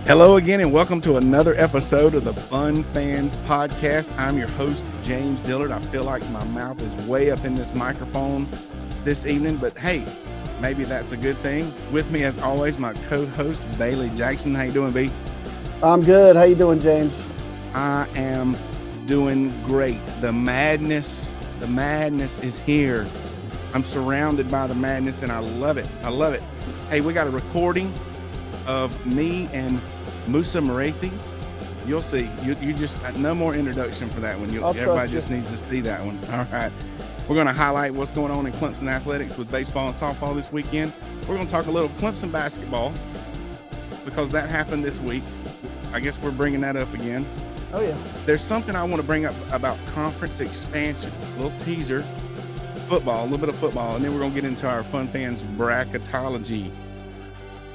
Hello again, and welcome to another episode of the Fun Fans Podcast. I'm your host, James Dillard. I feel like my mouth is way up in this microphone this evening, but hey, maybe that's a good thing. With me, as always, my co-host, Bailey Jackson. How you doing, B? I'm good. How you doing, James? I am doing great. The madness is here. I'm surrounded by the madness, and I love it. I love it. Hey, we got a recording of me and Musa Marathi. You'll see. You just no more introduction for that one. Everybody just needs to see that one. All right. We're going to highlight what's going on in Clemson athletics with baseball and softball this weekend. We're going to talk a little Clemson basketball because that happened this week. I guess we're bringing that up again. Oh, yeah. There's something I want to bring up about conference expansion. A little teaser. Football, a little bit of football, and then we're going to get into our Fun Fans bracketology.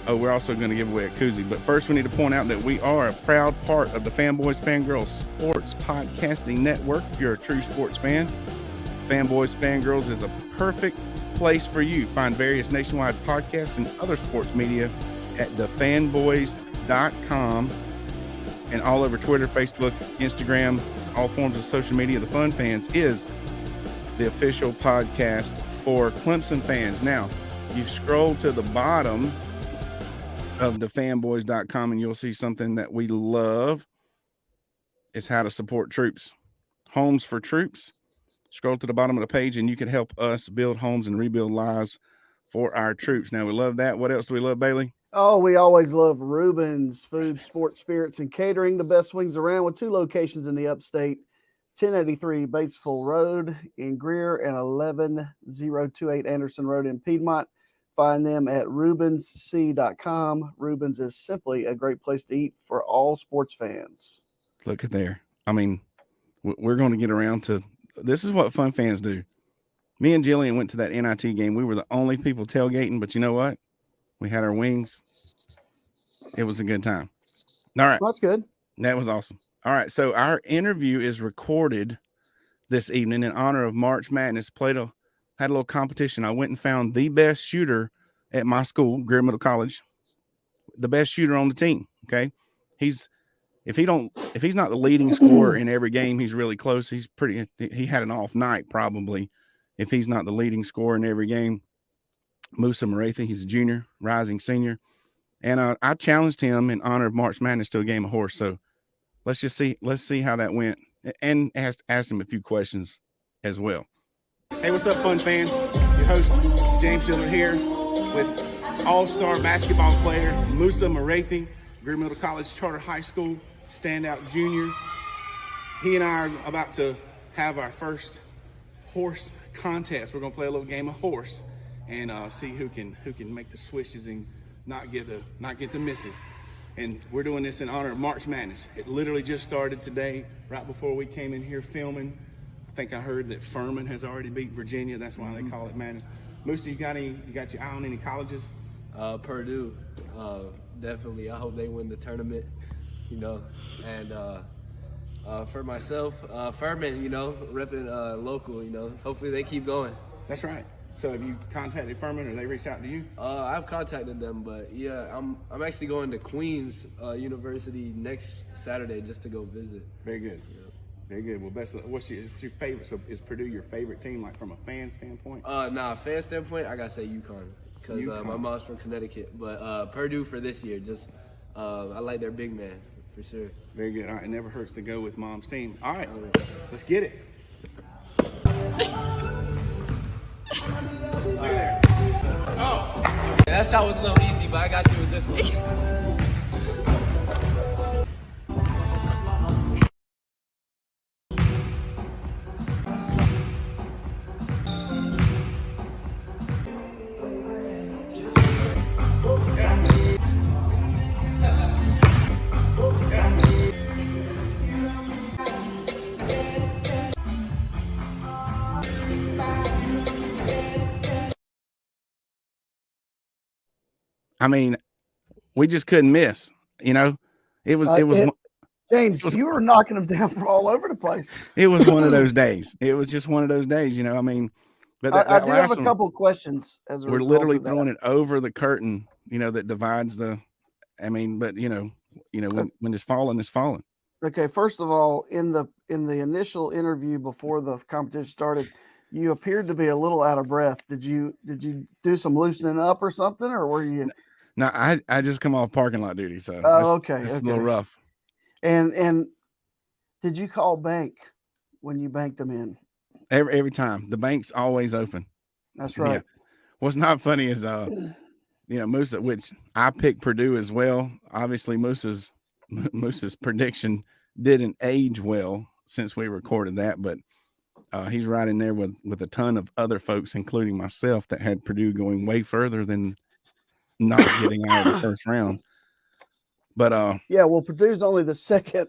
Oh, we're also going to give away a koozie. But first, we need to point out that we are a proud part of the Fanboys Fangirls Sports Podcasting Network. If you're a true sports fan, Fanboys Fangirls is a perfect place for you. Find various nationwide podcasts and other sports media at thefanboys.com and all over Twitter, Facebook, Instagram, all forms of social media. The Fun Fans is the official podcast for Clemson fans. Now, you've scrolled to the bottom of thefanboys.com and you'll see something that we love. It's how to support troops. Homes for troops. Scroll to the bottom of the page and you can help us build homes and rebuild lives for our troops. Now, we love that. What else do we love, Bailey? Oh, we always love Reuben's Food, Sports, Spirits, and Catering. The best wings around with 2 locations in the upstate. 1083 Batesville Road in Greer and 11028 Anderson Road in Piedmont. Find them at RubensC.com. Rubens is simply a great place to eat for all sports fans. Look at there. I mean, we're going to get around to this is what Fun Fans do. Me and Jillian went to that NIT game. We were the only people tailgating, but you know what? We had our wings. It was a good time. All right. That's good. That was awesome. All right. So our interview is recorded this evening in honor of March Madness. Had a little competition. I went and found the best shooter at my school, Greer Middle College, the best shooter on the team. Okay. If he's not the leading scorer in every game, he's really close. He had an off night probably if he's not the leading scorer in every game. Musa Marathi, he's a junior, rising senior. And I challenged him in honor of March Madness to a game of horse. So let's see how that went and ask him a few questions as well. Hey, what's up, Fun Fans? Your host, James Dillard here with all-star basketball player Musa Marathi, Greer Middle College Charter High School standout junior. He and I are about to have our first horse contest. We're going to play a little game of horse and see who can make the swishes and not get the misses. And we're doing this in honor of March Madness. It literally just started today, right before we came in here filming. I think I heard that Furman has already beat Virginia. That's why they call it Madness. Musa, you got your eye on any colleges? Purdue, definitely. I hope they win the tournament, And for myself, Furman, repping local, Hopefully they keep going. That's right. So have you contacted Furman or they reached out to you? I've contacted them, but yeah, I'm actually going to Queens University next Saturday just to go visit. Very good. Yeah. Very good. Well, what's your favorite? So is Purdue your favorite team, like from a fan standpoint? Fan standpoint, I gotta say UConn because my mom's from Connecticut. But Purdue for this year, just I like their big man for sure. Very good. All right, it never hurts to go with mom's team. All right, let's get it. Look at there. Oh, that shot was a little easy, but I got you with this one. I mean, we just couldn't miss. It was James, you were knocking them down from all over the place. It was one of those days. It was just one of those days, I mean, but I do have a couple questions as a we're literally throwing it over the curtain, that divides the, but When it's falling, it's falling. Okay, first of all, in the initial interview before the competition started, you appeared to be a little out of breath. Did you do some loosening up or something, or were you? No, I just come off parking lot duty, so Oh, okay, it's a little okay. rough. And did you call bank when you banked them in? Every time the bank's always open. That's Yeah. right. What's not funny is Musa, which I picked Purdue as well. Obviously, Musa's prediction didn't age well since we recorded that, but he's right in there with a ton of other folks, including myself, that had Purdue going way further than not getting out of the first round. But yeah, well, Purdue's only the second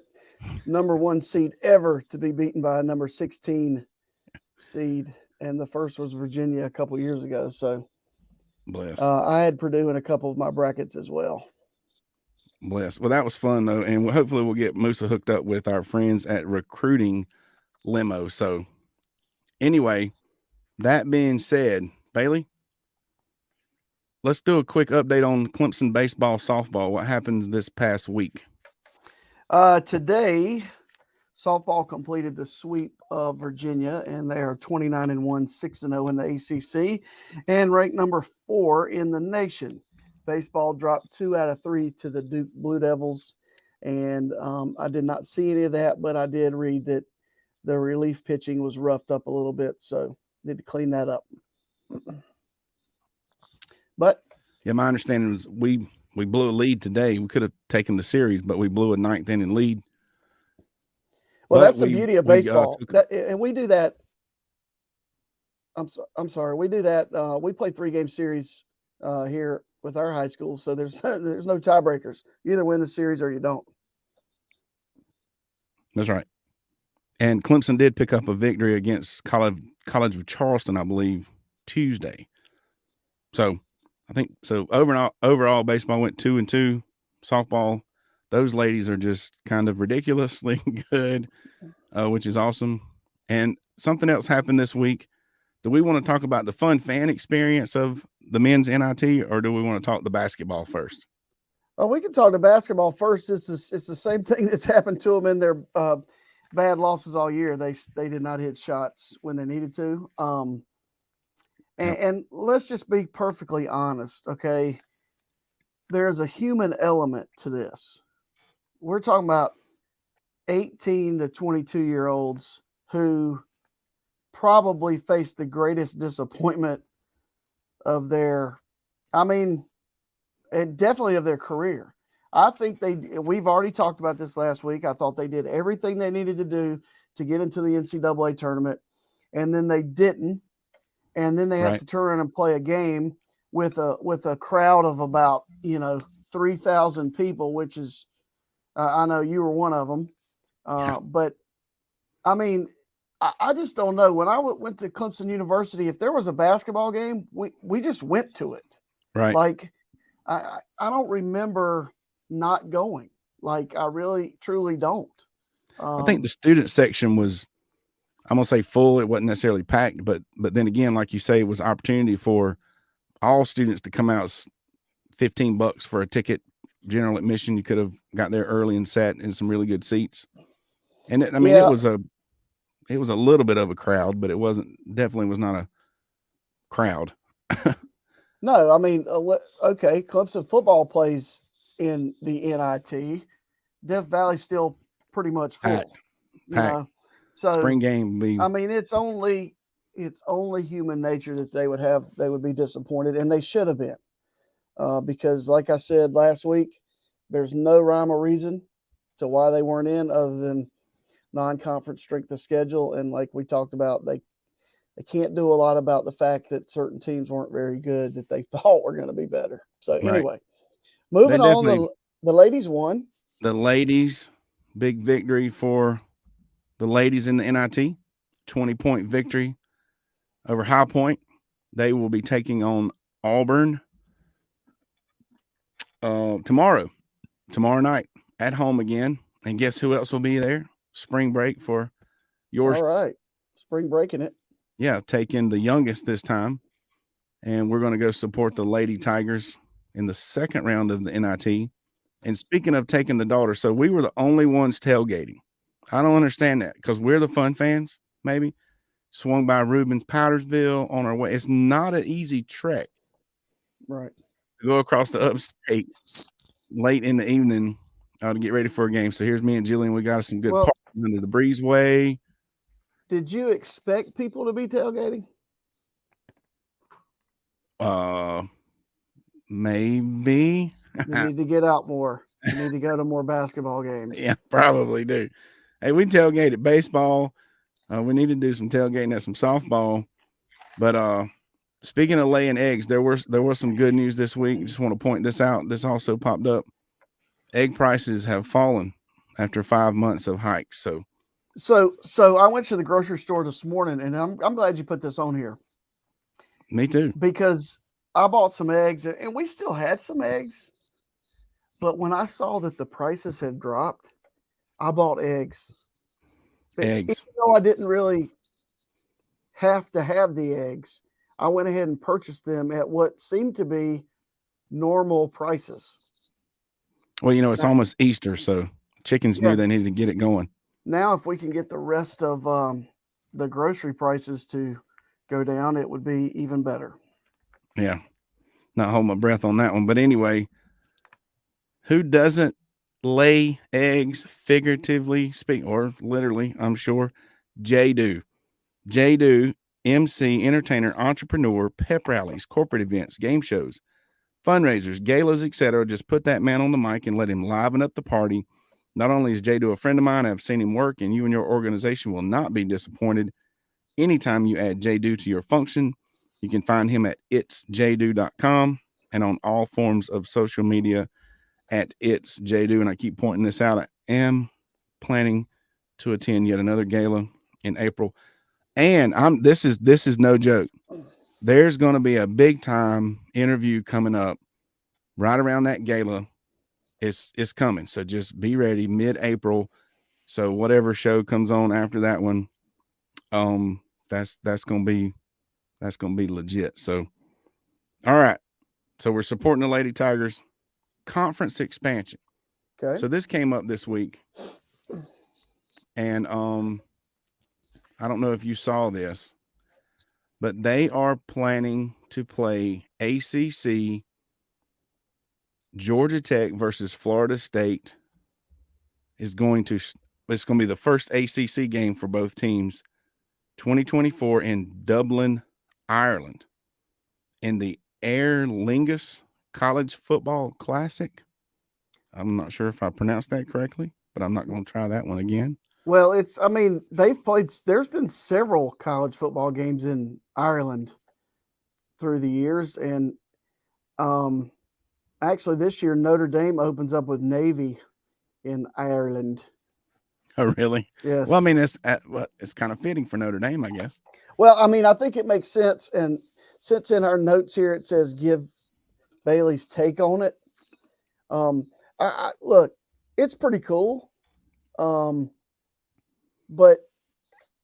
number 1 seed ever to be beaten by a number 16 seed, and the first was Virginia a couple years ago. So bless. I had Purdue in a couple of my brackets as well. Bless. Well, that was fun though, and hopefully we'll get Musa hooked up with our friends at Recruiting Limo. So anyway, that being said, Bailey, let's do a quick update on Clemson baseball, softball. What happened this past week? Today, softball completed the sweep of Virginia, and they are 29-1, 6-0 in the ACC, and ranked number 4 in the nation. Baseball dropped 2 out of 3 to the Duke Blue Devils, and I did not see any of that, but I did read that the relief pitching was roughed up a little bit, so need to clean that up. But yeah, my understanding was we blew a lead today. We could have taken the series, but we blew a 9th inning lead. Well, that's the beauty of baseball, and we do that. I'm sorry, we do that. We play 3-game series here with our high school, so there's no tiebreakers. You either win the series or you don't. That's right. And Clemson did pick up a victory against College of Charleston, I believe, Tuesday. So I think overall baseball went 2-2. Softball, those ladies are just kind of ridiculously good, which is awesome. And something else happened this week. Do we want to talk about the fun fan experience of the men's NIT, or do we want to talk the basketball first? Well, we can talk the basketball first. It's the same thing that's happened to them in their bad losses all year. They did not hit shots when they needed to. And let's just be perfectly honest, okay? There's a human element to this. We're talking about 18 to 22-year-olds who probably faced the greatest disappointment of their, definitely of their career. I think we've already talked about this last week. I thought they did everything they needed to do to get into the NCAA tournament, and then they didn't. And then they have to turn around and play a game with a crowd of about 3,000 people, which is I know you were one of them, but I just don't know. When I went to Clemson University, if there was a basketball game, we just went to it. Right. Like I don't remember not going. Like I really truly don't. I think the student section was, I'm gonna say full. It wasn't necessarily packed, but then again, like you say, it was an opportunity for all students to come out. $15 for a ticket, general admission. You could have got there early and sat in some really good seats. And it was a little bit of a crowd, but it definitely was not a crowd. No, okay. Clemson football plays in the NIT. Death Valley's still pretty much full. Packed. So spring game. It's only human nature that they would be disappointed, and they should have been, because like I said last week, there's no rhyme or reason to why they weren't in other than non-conference strength of schedule, and like we talked about, they can't do a lot about the fact that certain teams weren't very good that they thought were going to be better. So anyway, moving on, the ladies won. The ladies, big victory for the ladies in the NIT, 20-point victory over High Point. They will be taking on Auburn tomorrow night at home again. And guess who else will be there? Spring break for yours. All right. Spring breaking it. Yeah, taking the youngest this time. And we're going to go support the Lady Tigers in the second round of the NIT. And speaking of taking the daughter, so we were the only ones tailgating. I don't understand that because we're the fun fans, maybe. Swung by Rubens Powdersville on our way. It's not an easy trek Right. to go across the upstate late in the evening to get ready for a game. So here's me and Jillian. We got us some good Well, parking under the breezeway. did you expect people to be tailgating? Maybe. You need to get out more. You need to go to more basketball games. Yeah, probably do. Hey, we tailgated baseball. We need to do some tailgating at some softball. But speaking of laying eggs, there was some good news this week. Just want to point this out. This also popped up. Egg prices have fallen after 5 months of hikes. So I went to the grocery store this morning, and I'm glad you put this on here Me too. because I bought some eggs, and we still had some eggs. But when I saw that the prices had dropped, I bought eggs. But even Eggs. though I didn't really have to have the eggs, I went ahead and purchased them at what seemed to be normal prices. Well, it's Now, almost Easter, so chickens yeah, knew they needed to get it going. now if we can get the rest of the grocery prices to go down, it would be even better. Yeah. Not hold my breath on that one. But anyway, who doesn't lay eggs, figuratively speak, or literally, I'm sure? J-Do. J-Do, MC, entertainer, entrepreneur, pep rallies, corporate events, game shows, fundraisers, galas, etc. Just put that man on the mic and let him liven up the party. Not only is J-Do a friend of mine, I've seen him work, and you and your organization will not be disappointed anytime you add J-Do to your function. You can find him at itsjdo.com and on all forms of social media at itsjdo. And I keep pointing this out. I am planning to attend yet another gala in April. And this is no joke. There's going to be a big time interview coming up right around that gala. It's coming. So just be ready mid-April. So whatever show comes on after that one, that's gonna be legit. So all right. So we're supporting the Lady Tigers conference expansion. Okay. So this came up this week. And I don't know if you saw this, but they are planning to play ACC Georgia Tech versus Florida State it's going to be the first ACC game for both teams 2024 in Dublin, Ireland in the Aer Lingus College Football Classic. I'm not sure if I pronounced that correctly, but I'm not going to try that one again. Well, they've played, there's been several college football games in Ireland through the years. And actually, this year, Notre Dame opens up with Navy in Ireland. Oh, really? Yes. Well, I mean, it's kind of fitting for Notre Dame, I guess. Well, I mean, I think it makes sense. And since in our notes here it says give Bailey's take on it, look, it's pretty cool. But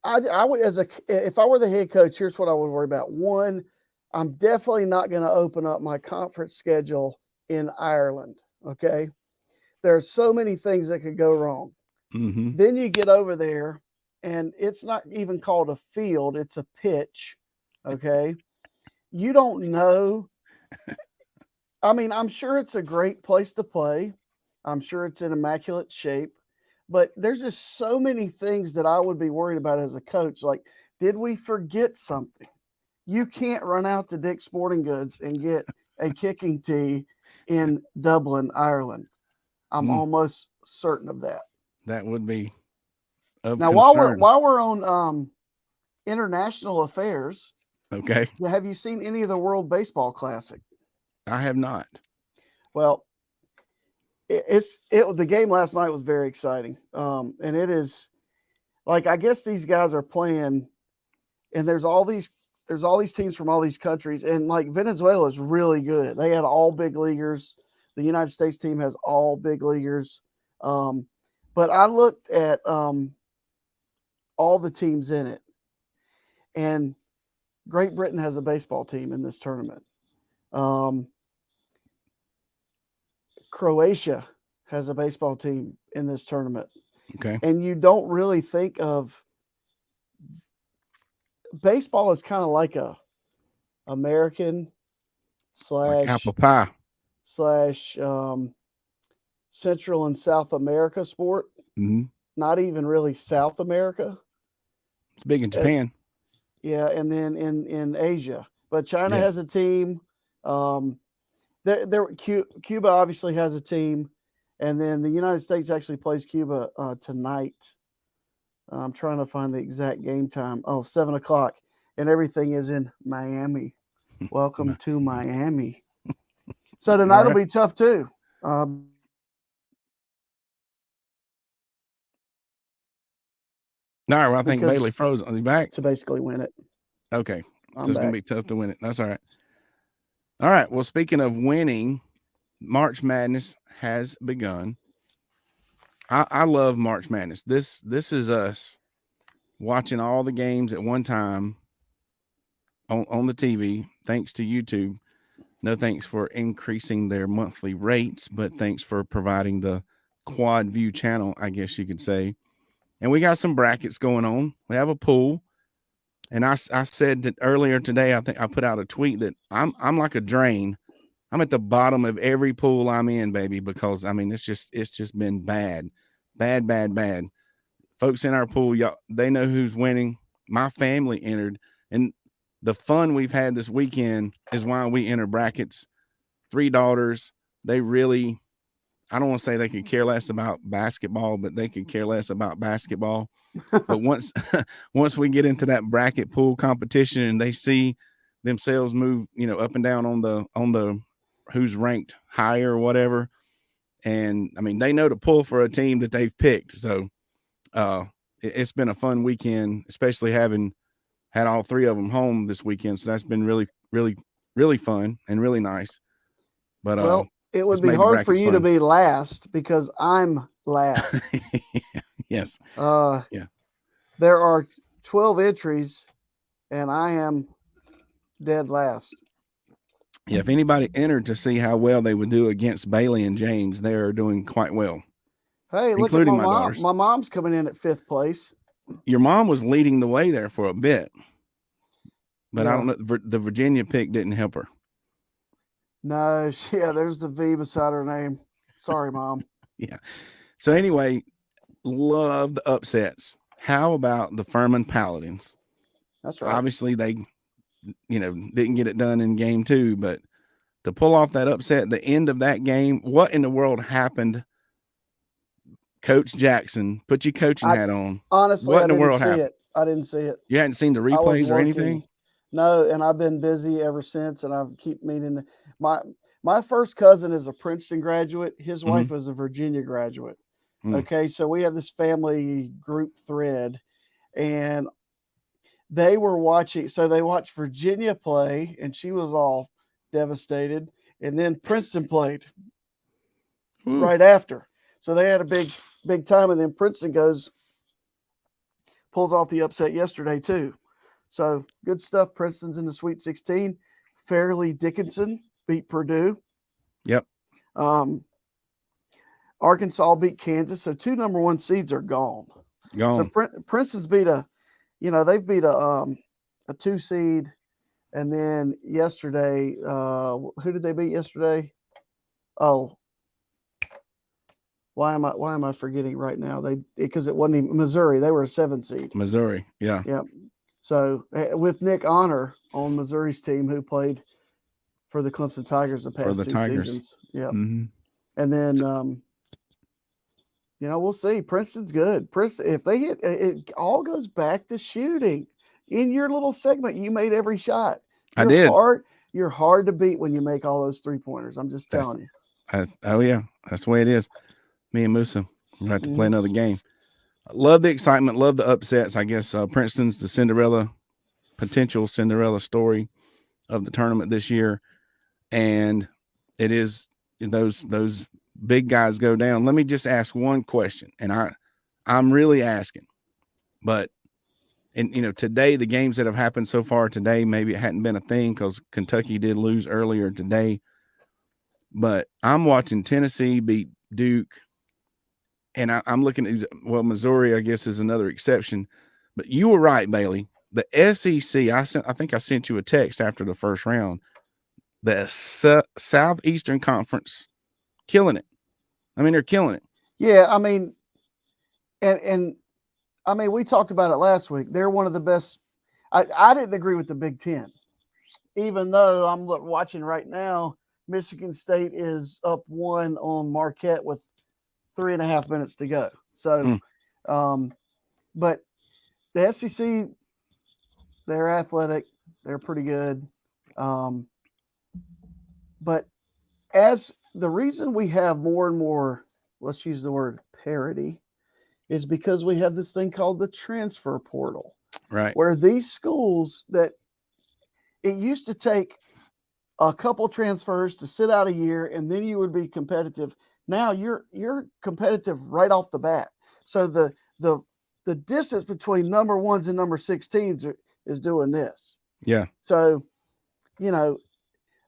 I would, if I were the head coach, here's what I would worry about. One, I'm definitely not going to open up my conference schedule in Ireland. Okay. There are so many things that could go wrong. Mm-hmm. Then you get over there and it's not even called a field, it's a pitch. Okay. You don't know. I mean, I'm sure it's a great place to play. I'm sure it's in immaculate shape. But there's just so many things that I would be worried about as a coach. Like, did we forget something? You can't run out to Dick's Sporting Goods and get a kicking tee in Dublin, Ireland. I'm almost certain of that. That would be of now concern. while we're on international affairs. Okay. Have you seen any of the World Baseball Classic? I have not. Well, the game last night was very exciting. And it is like, I guess these guys are playing and there's all these teams from all these countries, and like Venezuela is really good. They had all big leaguers. The United States team has all big leaguers. But I looked at all the teams in it, and Great Britain has a baseball team in this tournament. Croatia has a baseball team in this tournament. Okay. And you don't really think of baseball as kind of like a American Like slash apple pie. slash Central and South America sport. Mm-hmm. Not even really South America. It's big in Uh, Japan. yeah, and then in Asia. But China has Yes. a team. Cuba obviously has a team, and then the United States actually plays Cuba tonight. I'm trying to find the exact game time. Oh, 7 o'clock, and everything is in Miami. Welcome to Miami. So All tonight will right. be tough too. All right. Well, I think Because Bailey froze. Are you back? to basically win it. Okay. So I'm it's going to back. be tough to win it. That's all right. All right. Well, speaking of winning, March Madness has begun. I love March Madness. This is us watching all the games at one time on the TV, thanks to YouTube. No thanks for increasing their monthly rates, but thanks for providing the quad view channel, I guess you could say. And we got some brackets going on. We have a pool. And I said that earlier today, I think I put out a tweet that I'm like a drain. I'm at the bottom of every pool I'm in, baby, because I mean it's just been bad. Bad. Folks in our pool, y'all, they know who's winning. My family entered, and the fun we've had this weekend is why we enter brackets. 3 daughters, they really, I don't want to say they could care less about basketball, but they could care less about basketball. But once once we get into that bracket pool competition and they see themselves move, up and down on the who's ranked higher or whatever, and I mean they know to pull for a team that they've picked. So it's been a fun weekend, especially having had all 3 of them home this weekend. So that's been really, really, really fun and really nice. But Well, it would it's be made the hard for brackets you to fun. be last because I'm last. Yes. Uh, Yeah. There are 12 entries, and I am dead last. Yeah. If anybody entered to see how well they would do against Bailey and James, they are doing quite well, Hey, look at including my my mom. daughters. My mom's coming in at 5th place. Your mom was leading the way there for a bit, but I Yeah. don't know. The Virginia pick didn't help her. No, yeah, there's the V beside her name. Sorry, Mom. Yeah. So anyway, love the upsets. How about the Furman Paladins? That's right. Obviously, they, didn't get it done in game 2, but to pull off that upset at the end of that game, what in the world happened? Coach Jackson, put your coaching hat on. Honestly, What I in the didn't world see happened? it. I didn't see it. You hadn't seen the I was replays or working. anything? No, and I've been busy ever since, and I keep meaning my first cousin is a Princeton graduate. His wife was a Virginia graduate. Mm. Okay, so we have this family group thread, and they were watching. So they watched Virginia play, and she was all devastated. And then Princeton played Ooh. right after, so they had a big time. And then Princeton pulls off the upset yesterday too. So good stuff. Princeton's in the Sweet 16. Fairleigh Dickinson beat Purdue. Yep. Arkansas beat Kansas. So 2 number 1 seeds are gone. Gone. So Princeton's beat they've beat a 2 seed. And then yesterday, who did they beat yesterday? Oh, why am I forgetting right now? Because it wasn't even Missouri. They were a 7 seed. Missouri. Yeah. Yep. So with Nick Honor on Missouri's team, who played for the Clemson Tigers the past 2 Tigers. seasons. Yep. Mm-hmm. And then we'll see. Princeton's good. Princeton, if they hit, it all goes back to shooting. In your little segment, you made every shot. I did. You're hard to beat when you make all those 3-pointers. I'm just telling you. Oh yeah, that's the way it is. Me and Musa, we're about to play another game. Love the excitement. Love the upsets. I guess Princeton's the potential Cinderella story of the tournament this year, and it is those big guys go down. Let me just ask one question, and I'm really asking, but. And, today, the games that have happened so far today, maybe it hadn't been a thing because Kentucky did lose earlier today. But I'm watching Tennessee beat Duke, and I'm looking at Missouri, I guess, is another exception. But you were right, Bailey. The SEC, I think I sent you a text after the first round. The Southeastern Conference, killing it. I mean, they're killing it. Yeah, I mean, and I mean, we talked about it last week. They're one of the best. I didn't agree with the Big Ten, even though I'm watching right now. Michigan State is up 1 on Marquette with 3.5 minutes to go. So, but the SEC, they're athletic, they're pretty good. But as the reason we have more and more, let's use the word parity, is because we have this thing called the transfer portal, right? Where these schools that it used to take a couple transfers to sit out a year and then you would be competitive. Now you're competitive right off the bat. So the distance between number ones and number 16s is doing this. Yeah. So, you know,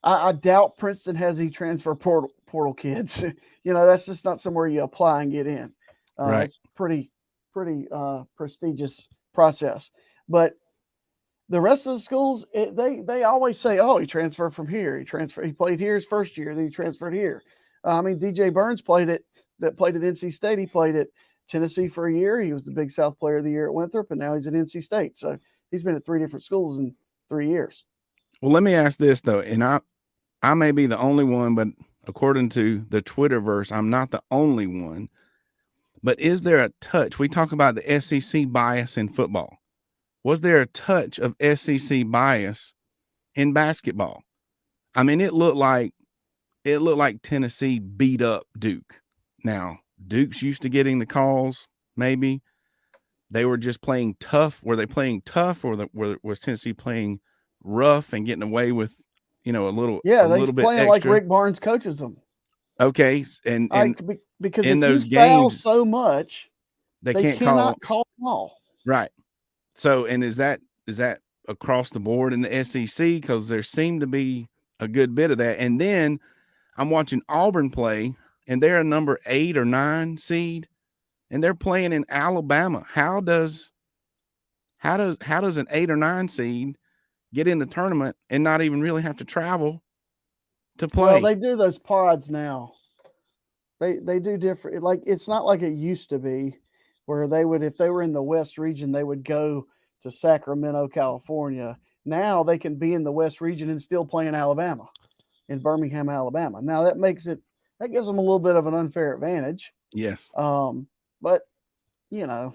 I doubt Princeton has any transfer portal kids. That's just not somewhere you apply and get in. Right. It's pretty prestigious process. But the rest of the schools, they always say, "Oh, he transferred from here. He played here his first year, then he transferred here." I mean, DJ Burns played at NC State. He played at Tennessee for a year. He was the Big South Player of the Year at Winthrop, and now he's at NC State. So he's been at 3 different schools in 3 years. Well, let me ask this though, and I may be the only one, but according to the Twitterverse, I'm not the only one. But is there a touch? We talk about the SEC bias in football. Was there a touch of SEC bias in basketball? I mean, it looked like Tennessee beat up Duke. Now, Duke's used to getting the calls, maybe. They were just playing tough. Were they playing tough, or was Tennessee playing rough and getting away with, a little bit extra? Like Rick Barnes coaches them. Okay, and because in if those you games, foul so much, they cannot call them all. Right. So, and is that across the board in the SEC? Because there seemed to be a good bit of that. And then I'm watching Auburn play, and they're a number 8 or 9 seed, and they're playing in Alabama. How does an 8 or 9 seed get in the tournament and not even really have to travel to play? Well, they do those pods now. They do different. Like, it's not like it used to be, where they would, if they were in the West region, they would go to Sacramento, California. Now they can be in the West region and still play in Alabama, in Birmingham, Alabama. Now that gives them a little bit of an unfair advantage. Yes. But it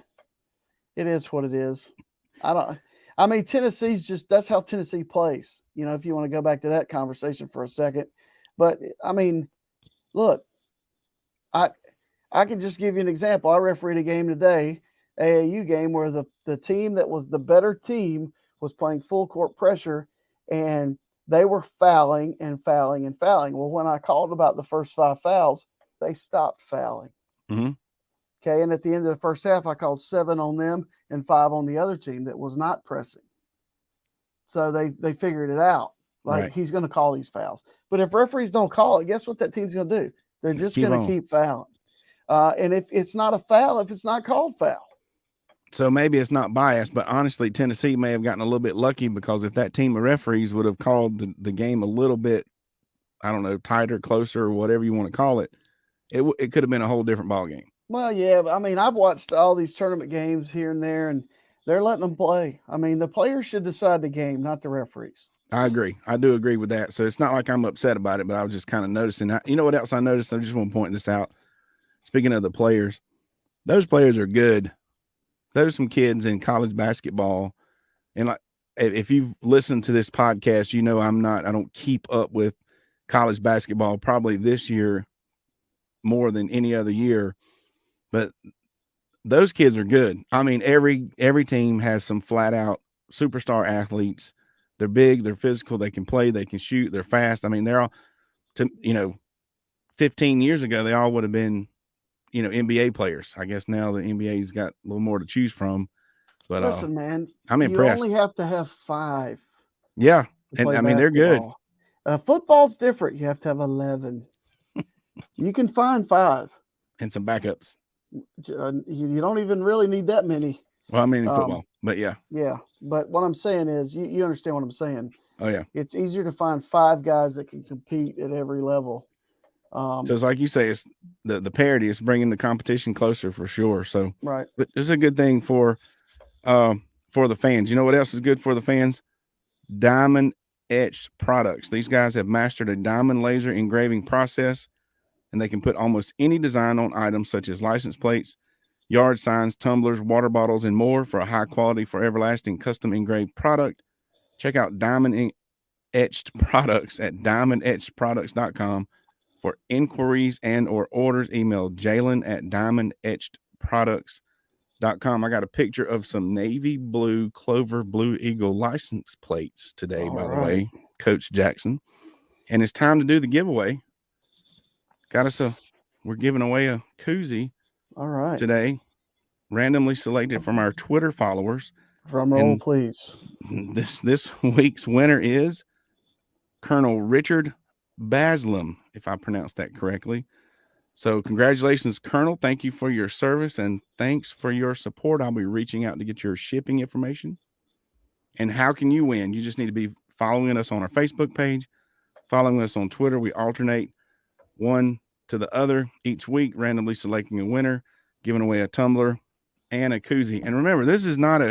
is what it is. Tennessee's that's how Tennessee plays. If you want to go back to that conversation for a second. But I mean, look, I can just give you an example. I refereed a game today, AAU game, where the team that was the better team was playing full court pressure, and they were fouling and fouling and fouling. Well, when I called about the first 5 fouls, they stopped fouling. Mm-hmm. Okay, and at the end of the first half, I called 7 on them and 5 on the other team that was not pressing. So they figured it out. Like, right. He's going to call these fouls. But if referees don't call it, guess what that team's going to do? They're just going to keep fouling. And if it's not a foul, if it's not called foul. So maybe it's not biased, but honestly, Tennessee may have gotten a little bit lucky, because if that team of referees would have called the game a little bit, I don't know, tighter, closer, or whatever you want to call it, it could have been a whole different ball game. Well, yeah, I mean, I've watched all these tournament games here and there, and they're letting them play. I mean, the players should decide the game, not the referees. I agree. I do agree with that. So it's not like I'm upset about it, but I was just kind of noticing. You know what else I noticed? I just want to point this out. Speaking of the players, those players are good. There's some kids in college basketball, and like, if you've listened to this podcast, I don't keep up with college basketball probably this year more than any other year, but those kids are good. I mean, every team has some flat out superstar athletes. They're big, they're physical, they can play, they can shoot, they're fast. I mean, they're all, 15 years ago, they all would have been, NBA players. I guess now the NBA's got a little more to choose from. But listen, man, I'm impressed. You only have to have 5. Yeah, and I mean, they're good. Football's different. You have to have 11. You can find 5. And some backups. You don't even really need that many. Well, I mean, in football, but yeah. Yeah. But what I'm saying is, you understand what I'm saying. Oh, yeah. It's easier to find 5 guys that can compete at every level. So it's like you say, it's the parity is bringing the competition closer for sure. So, right. But it's a good thing for the fans. You know what else is good for the fans? Diamond etched products. These guys have mastered a diamond laser engraving process, and they can put almost any design on items such as license plates, yard signs, tumblers, water bottles, and more for a high quality, forever lasting, custom engraved product. Check out Diamond Etched Products at diamondetchedproducts.com. For inquiries and or orders, email Jalen at diamondetchedproducts.com. I got a picture of some navy blue Clover Blue Eagle license plates today, All by the right. way, Coach Jackson. And it's time to do the giveaway. We're giving away a koozie All right. today, randomly selected from our Twitter followers. Drum roll, And please. This week's winner is Colonel Richard Baslam, if I pronounced that correctly. So congratulations, Colonel. Thank you for your service and thanks for your support. I'll be reaching out to get your shipping information. And how can you win? You just need to be following us on our Facebook page, following us on Twitter. We alternate one to the other each week, randomly selecting a winner, giving away a tumbler and a koozie. And remember, this is not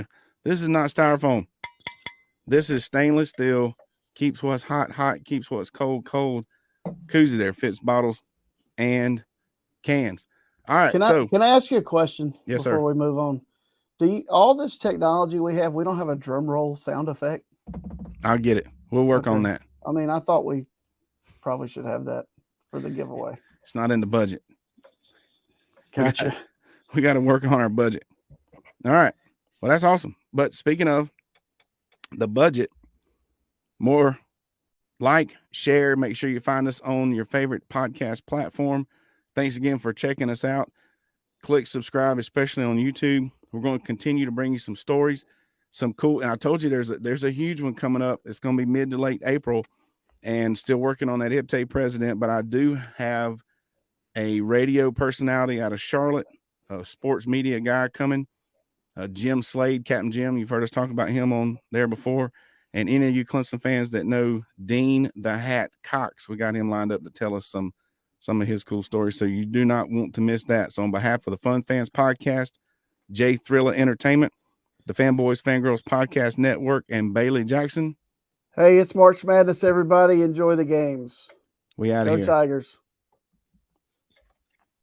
styrofoam. This is stainless steel. Keeps what's hot, hot. Keeps what's cold, cold. Koozie there fits bottles and cans. All right. Can I ask you a question Yes, before sir. we move on? All this technology we don't have a drum roll sound effect? I'll get it. We'll work on that. I mean, I thought we probably should have that for the giveaway. It's not in the budget. Gotcha. We got to work on our budget. All right. Well, that's awesome. But speaking of the budget, more like, share, make sure you find us on your favorite podcast platform. Thanks again for checking us out. Click subscribe, especially on YouTube. We're going to continue to bring you some stories, some cool. And I told you there's a huge one coming up. It's going to be mid to late April, and still working on that Hip Tape President. But I do have a radio personality out of Charlotte, a sports media guy coming, Jim Slade, Captain Jim. You've heard us talk about him on there before. And any of you Clemson fans that know Dean the Hat Cox, we got him lined up to tell us some of his cool stories. So you do not want to miss that. So on behalf of the Fun Fans Podcast, Jay Thriller Entertainment, the Fanboys Fangirls Podcast Network, and Bailey Jackson. Hey, it's March Madness, everybody. Enjoy the games. We out of here. Go Tigers.